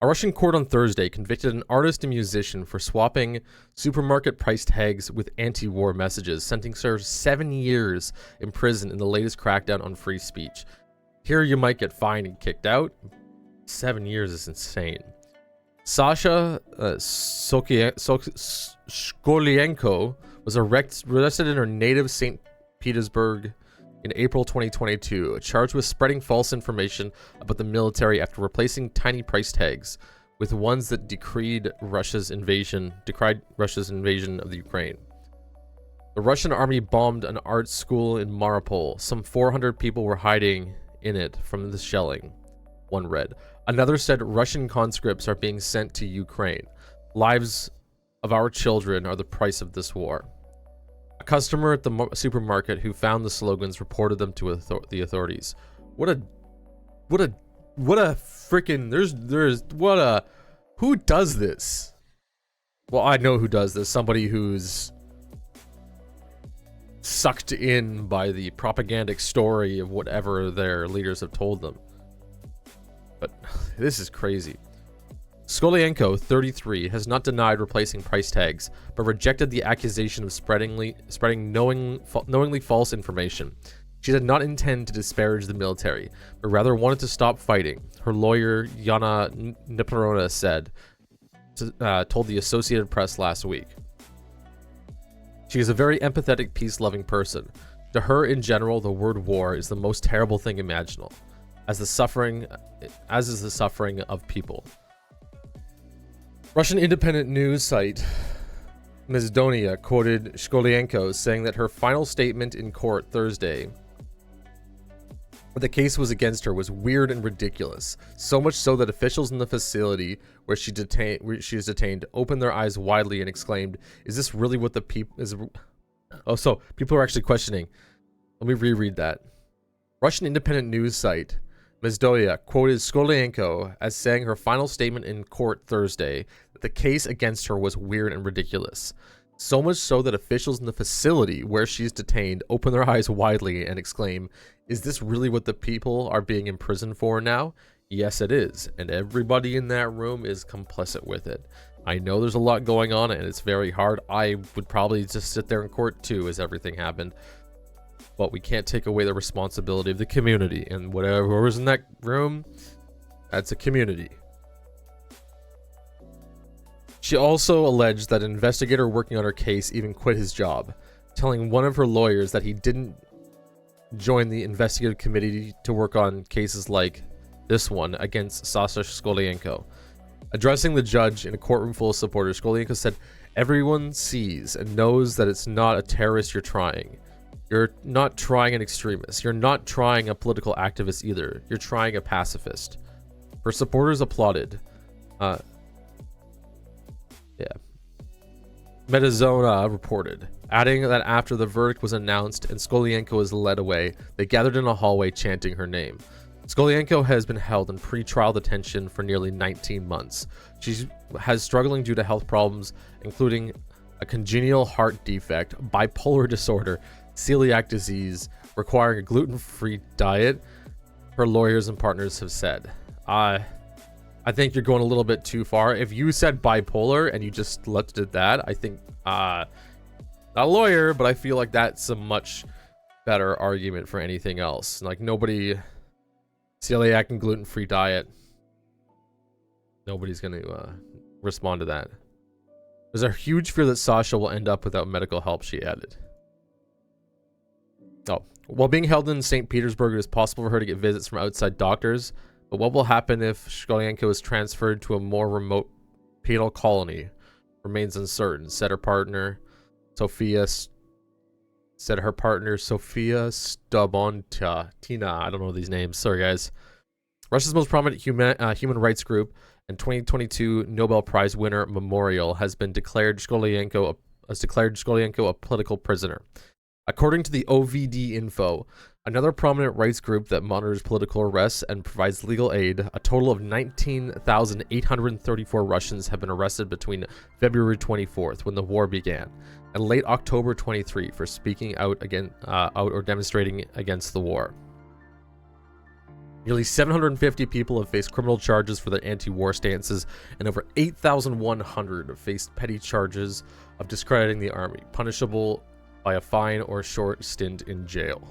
A Russian court on Thursday convicted an artist and musician for swapping supermarket price tags with anti-war messages, sentencing her 7 years in prison in the latest crackdown on free speech. Here you might get fined and kicked out. 7 years is insane. Sasha Shkolienko was arrested in her native St. Petersburg in April 2022, charged with spreading false information about the military after replacing tiny price tags with ones that decried Russia's invasion of the Ukraine. The Russian army bombed an art school in Mariupol. Some 400 people were hiding in it from the shelling, one read. Another said Russian conscripts are being sent to Ukraine. Lives of our children are the price of this war. A customer at the supermarket who found the slogans reported them to the authorities. Who does this? Well, I know who does this. Somebody who's sucked in by the propagandic story of whatever their leaders have told them. But this is crazy. Skolienko, 33, has not denied replacing price tags, but rejected the accusation of spreading knowingly false information. She did not intend to disparage the military, but rather wanted to stop fighting. Her lawyer, Yana Niparona, told the Associated Press last week. She is a very empathetic, peace-loving person. To her, in general, the word war is the most terrible thing imaginable, as is the suffering of people. Russian independent news site Mezdonia quoted Shkolienko saying that her final statement in court Thursday the case was against her was weird and ridiculous, so much so that officials in the facility where she is detained opened their eyes widely and exclaimed, "Is this really what the people is?" Oh, so people are actually questioning. Let me reread that. Russian independent news site Mezdonia quoted Skolienko as saying her final statement in court Thursday that the case against her was weird and ridiculous. So much so that officials in the facility where she's detained open their eyes widely and exclaim, "Is this really what the people are being imprisoned for now?" Yes, it is. And everybody in that room is complicit with it. I know there's a lot going on and it's very hard. I would probably just sit there in court too as everything happened. But we can't take away the responsibility of the community, and whoever's in that room, that's a community. She also alleged that an investigator working on her case even quit his job, telling one of her lawyers that he didn't join the investigative committee to work on cases like this one against Sasha Skolienko. Addressing the judge in a courtroom full of supporters, Skolienko said, "Everyone sees and knows that it's not a terrorist you're trying. You're not trying an extremist. You're not trying a political activist either. You're trying a pacifist." Her supporters applauded. Medazona reported, adding that after the verdict was announced and Skolienko was led away, they gathered in a hallway chanting her name. Skolienko has been held in pre-trial detention for nearly 19 months. She has struggling due to health problems, including a congenital heart defect, bipolar disorder, celiac disease, requiring a gluten-free diet, her lawyers and partners have said. I think you're going a little bit too far. If you said bipolar and you just left it at that, I think, not a lawyer, but I feel like that's a much better argument for anything else. Like, nobody, celiac and gluten-free diet, nobody's going to respond to that. There's a huge fear that Sasha will end up without medical help, she added. Oh, while being held in St. Petersburg, it is possible for her to get visits from outside doctors, but what will happen if Skolienko is transferred to a more remote penal colony remains uncertain, said her partner Sophia Stabontina. I don't know these names. Sorry, guys. Russia's most prominent human rights group and 2022 Nobel Prize winner Memorial has declared Skolienko a political prisoner. According to the OVD info, another prominent rights group that monitors political arrests and provides legal aid, a total of 19,834 Russians have been arrested between February 24th, when the war began, and late October 23 for speaking out or demonstrating against the war. Nearly 750 people have faced criminal charges for their anti-war stances, and over 8,100 have faced petty charges of discrediting the army, punishable by a fine or a short stint in jail.